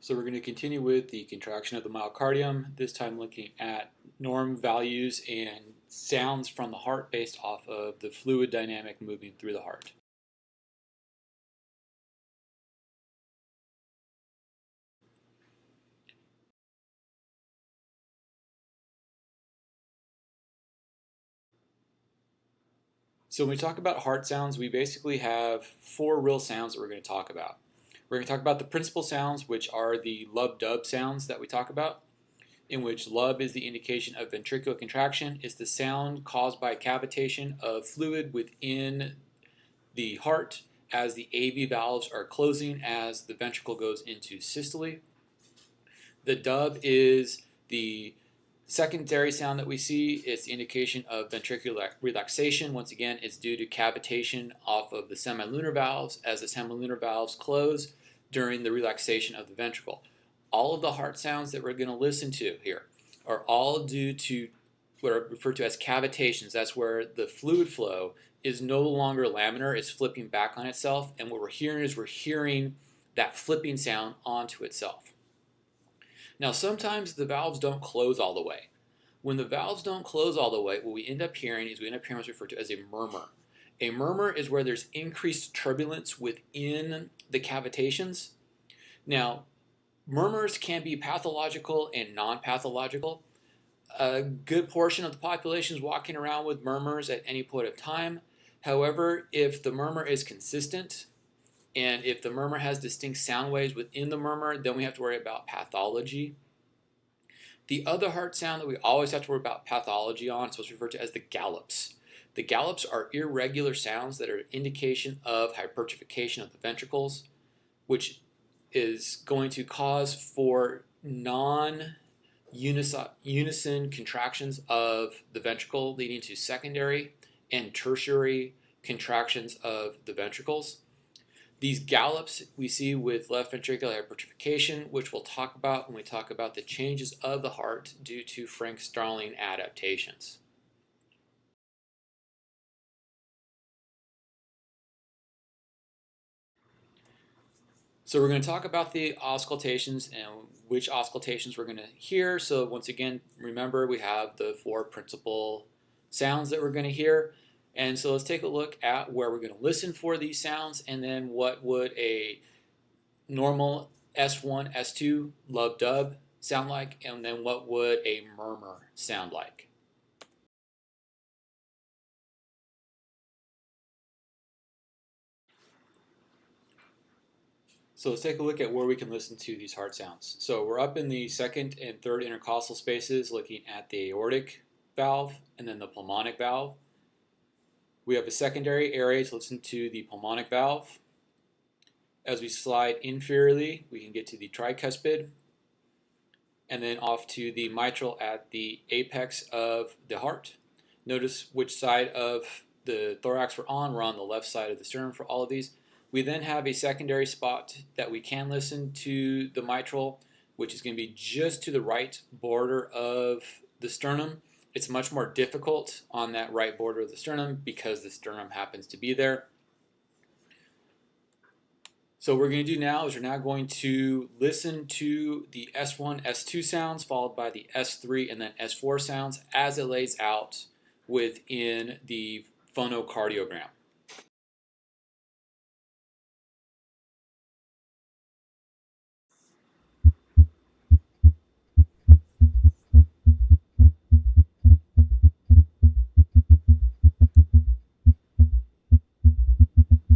So we're going to continue with the contraction of the myocardium, this time looking at norm values and sounds from the heart based off of the fluid dynamic moving through the heart. So when we talk about heart sounds, we basically have four real sounds that we're going to talk about. We're going to talk about the principal sounds, which are the lub-dub sounds that we talk about, in which lub is the indication of ventricular contraction. It's the sound caused by cavitation of fluid within the heart as the AV valves are closing as the ventricle goes into systole. The dub is the secondary sound that we see. It's the indication of ventricular relaxation. Once again, it's due to cavitation off of the semilunar valves as the semilunar valves close during the relaxation of the ventricle. All of the heart sounds that we're going to listen to here are all due to what are referred to as cavitations. That's where the fluid flow is no longer laminar, it's flipping back on itself, and what we're hearing is we're hearing that flipping sound onto itself. Now sometimes the valves don't close all the way. When the valves don't close all the way, what we end up hearing is what's referred to as a murmur. A murmur is where there's increased turbulence within the cavitations. Now, murmurs can be pathological and non-pathological. A good portion of the population is walking around with murmurs at any point of time. However, if the murmur is consistent and if the murmur has distinct sound waves within the murmur, then we have to worry about pathology. The other heart sound that we always have to worry about pathology on is what's referred to as the gallops. The gallops are irregular sounds that are an indication of hypertrophication of the ventricles, which is going to cause for non-unison contractions of the ventricle, leading to secondary and tertiary contractions of the ventricles. These gallops we see with left ventricular hypertrophication, which we'll talk about when we talk about the changes of the heart due to Frank-Starling adaptations. So we're going to talk about the auscultations and which auscultations we're going to hear. So once again, remember we have the four principal sounds that we're going to hear. And so let's take a look at where we're going to listen for these sounds and then what would a normal S1, S2 lub-dub sound like, and then what would a murmur sound like. So let's take a look at where we can listen to these heart sounds. So we're up in the second and third intercostal spaces looking at the aortic valve and then the pulmonic valve. We have a secondary area to listen to the pulmonic valve. As we slide inferiorly, we can get to the tricuspid and then off to the mitral at the apex of the heart. Notice which side of the thorax we're on. We're on the left side of the sternum for all of these. We then have a secondary spot that we can listen to the mitral, which is going to be just to the right border of the sternum. It's much more difficult on that right border of the sternum because the sternum happens to be there. So what we're going to do now is we're now going to listen to the S1, S2 sounds followed by the S3 and then S4 sounds as it lays out within the phonocardiogram.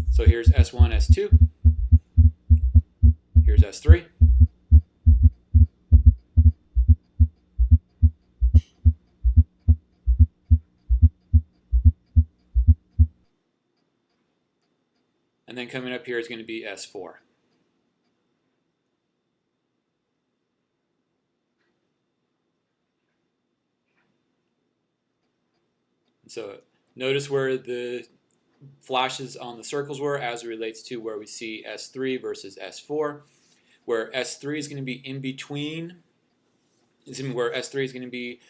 So here's S1, S2. Here's S3. And then coming up here is going to be S4. So notice where the flashes on the circles were as it relates to where we see S3 versus S4, where S3 is going to be in between, where S3 is going to be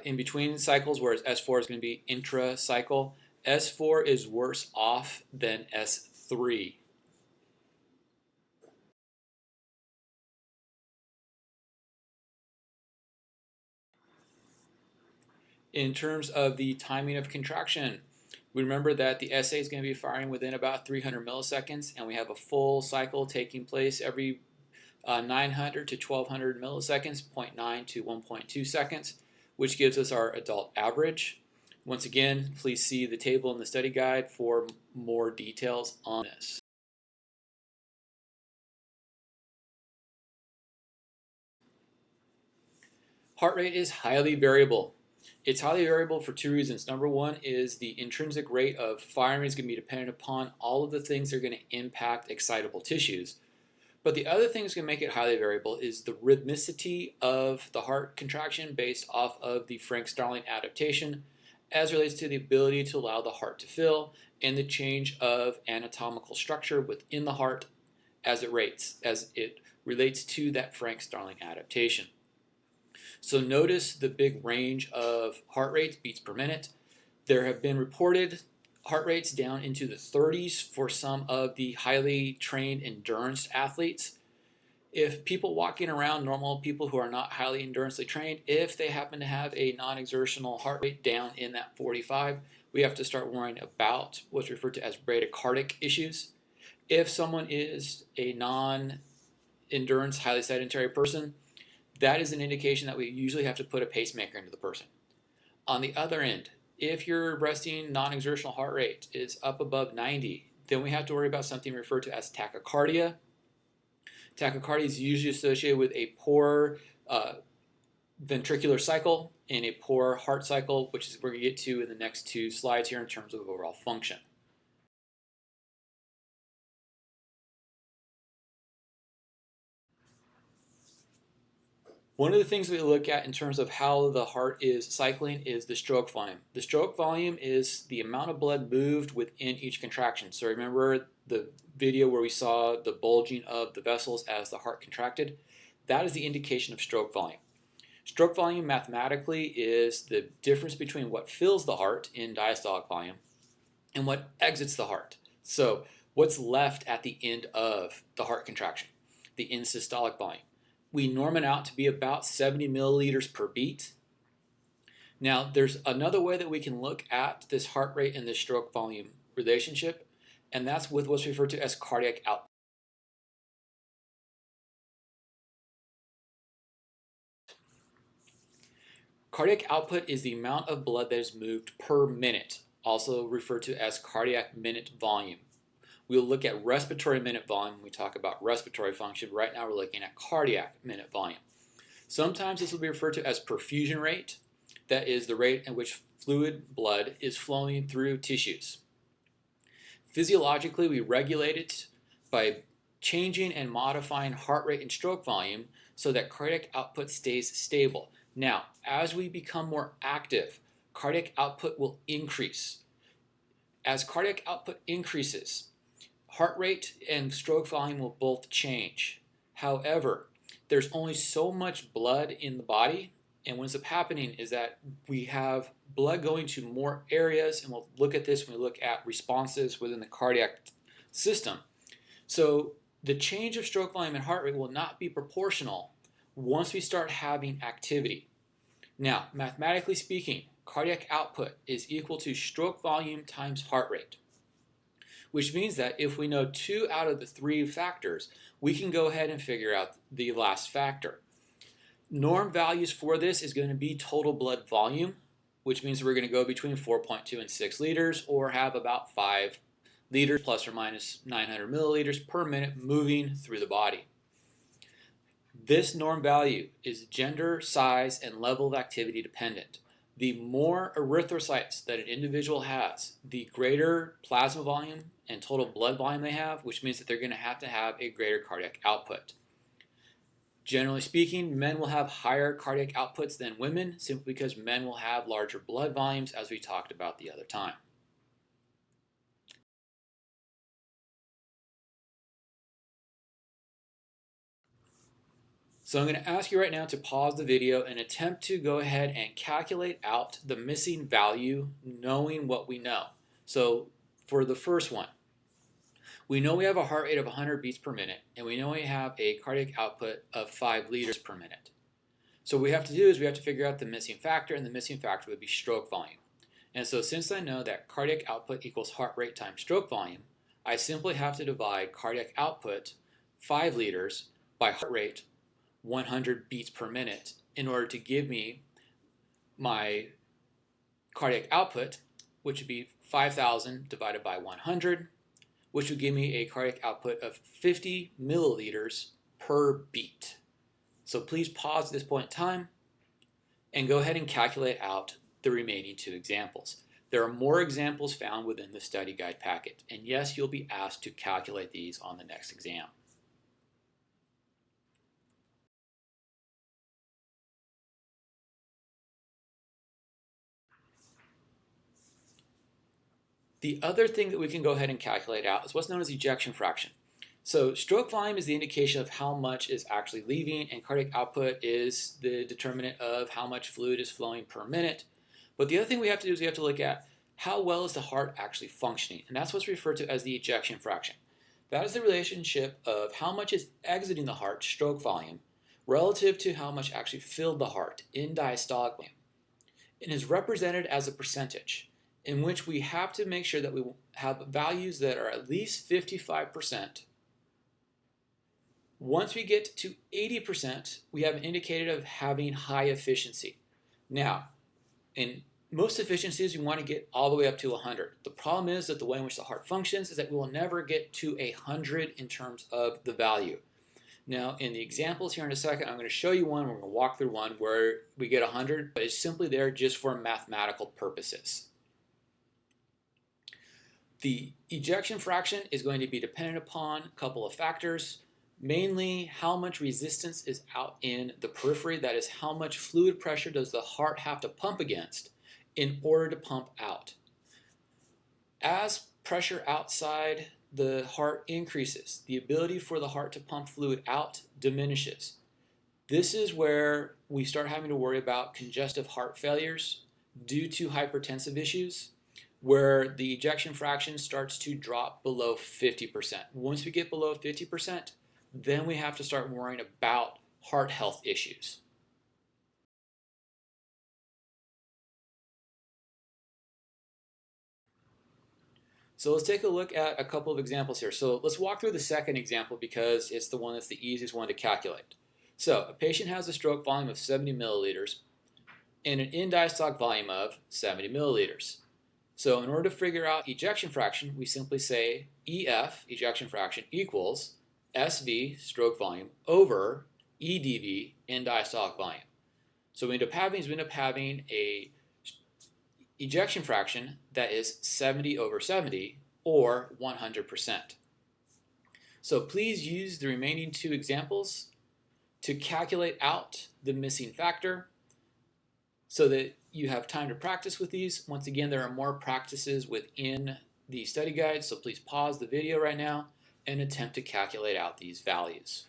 in between cycles, whereas S4 is going to be intra-cycle. S4 is worse off than S3. In terms of the timing of contraction, we remember that the SA is going to be firing within about 300 milliseconds, and we have a full cycle taking place every 900 to 1200 milliseconds, 0.9 to 1.2 seconds, which gives us our adult average. Once again, please see the table in the study guide for more details on this. Heart rate is highly variable. It's highly variable for two reasons. Number one is the intrinsic rate of firing is going to be dependent upon all of the things that are going to impact excitable tissues. But the other thing that's going to make it highly variable is the rhythmicity of the heart contraction based off of the Frank-Starling adaptation as relates to the ability to allow the heart to fill and the change of anatomical structure within the heart as it relates to that Frank-Starling adaptation. So notice the big range of heart rates, beats per minute. There have been reported heart rates down into the 30s for some of the highly trained endurance athletes. If people walking around, normal people who are not highly endurancely trained, if they happen to have a non-exertional heart rate down in that 45, we have to start worrying about what's referred to as bradycardic issues. If someone is a non-endurance, highly sedentary person, that is an indication that we usually have to put a pacemaker into the person. On the other end, if your resting non-exertional heart rate is up above 90, then we have to worry about something referred to as tachycardia. Tachycardia is usually associated with a poor ventricular cycle and a poor heart cycle, which is we're going to get to in the next two slides here in terms of overall function. One of the things we look at in terms of how the heart is cycling is the stroke volume. The stroke volume is the amount of blood moved within each contraction. So remember the video where we saw the bulging of the vessels as the heart contracted? That is the indication of stroke volume. Stroke volume mathematically is the difference between what fills the heart in diastolic volume and what exits the heart. So what's left at the end of the heart contraction? The end systolic volume. We norm it out to be about 70 milliliters per beat. Now, there's another way that we can look at this heart rate and this stroke volume relationship, and that's with what's referred to as cardiac output. Cardiac output is the amount of blood that is moved per minute, also referred to as cardiac minute volume. We'll look at respiratory minute volume when we talk about respiratory function. Right now we're looking at cardiac minute volume. Sometimes this will be referred to as perfusion rate. That is the rate at which fluid blood is flowing through tissues. Physiologically, we regulate it by changing and modifying heart rate and stroke volume so that cardiac output stays stable. Now, as we become more active, cardiac output will increase. As cardiac output increases, heart rate and stroke volume will both change. However, there's only so much blood in the body, and what ends up happening is that we have blood going to more areas, and we'll look at this when we look at responses within the cardiac system. So the change of stroke volume and heart rate will not be proportional once we start having activity. Now, mathematically speaking, cardiac output is equal to stroke volume times heart rate, which means that if we know 2 out of the 3 factors, we can go ahead and figure out the last factor. Norm values for this is going to be total blood volume, which means we're going to go between 4.2 and 6 liters, or have about 5 liters plus or minus 900 milliliters per minute moving through the body. This norm value is gender, size, and level of activity dependent. The more erythrocytes that an individual has, the greater plasma volume and total blood volume they have, which means that they're going to have a greater cardiac output. Generally speaking, men will have higher cardiac outputs than women simply because men will have larger blood volumes, as we talked about the other time. So I'm going to ask you right now to pause the video and attempt to go ahead and calculate out the missing value knowing what we know. So for the first one, we know we have a heart rate of 100 beats per minute, and we know we have a cardiac output of 5 liters per minute. So what we have to do is we have to figure out the missing factor, and the missing factor would be stroke volume. And so since I know that cardiac output equals heart rate times stroke volume, I simply have to divide cardiac output, 5 liters, by heart rate, 100 beats per minute, in order to give me my cardiac output, which would be 5,000 divided by 100, which would give me a cardiac output of 50 milliliters per beat. So please pause at this point in time and go ahead and calculate out the remaining 2 examples. There are more examples found within the study guide packet, and yes, you'll be asked to calculate these on the next exam. The other thing that we can go ahead and calculate out is what's known as ejection fraction. So stroke volume is the indication of how much is actually leaving, and cardiac output is the determinant of how much fluid is flowing per minute. But the other thing we have to do is we have to look at how well is the heart actually functioning, and that's what's referred to as the ejection fraction. That is the relationship of how much is exiting the heart, stroke volume, relative to how much actually filled the heart in diastolic volume. It is represented as a percentage, in which we have to make sure that we have values that are at least 55%. Once we get to 80%, we have an indicator of having high efficiency. Now, in most efficiencies, we want to get all the way up to 100. The problem is that the way in which the heart functions is that we will never get to 100 in terms of the value. Now, in the examples here in a second, I'm going to show you one, we're going to walk through one where we get 100, but it's simply there just for mathematical purposes. The ejection fraction is going to be dependent upon a couple of factors, mainly how much resistance is out in the periphery, that is how much fluid pressure does the heart have to pump against in order to pump out. As pressure outside the heart increases, the ability for the heart to pump fluid out diminishes. This is where we start having to worry about congestive heart failures due to hypertensive issues, where the ejection fraction starts to drop below 50%. Once we get below 50%, then we have to start worrying about heart health issues. So let's take a look at a couple of examples here. So let's walk through the second example because it's the one that's the easiest one to calculate. So a patient has a stroke volume of 70 milliliters and an in-diastolic volume of 70 milliliters. So in order to figure out ejection fraction, we simply say EF, ejection fraction, equals SV, stroke volume, over EDV, in-diastolic volume. So we end up having a ejection fraction that is 70 over 70, or 100%. So please use the remaining 2 examples to calculate out the missing factor so that you have time to practice with these. Once again, there are more practices within the study guide, so please pause the video right now and attempt to calculate out these values.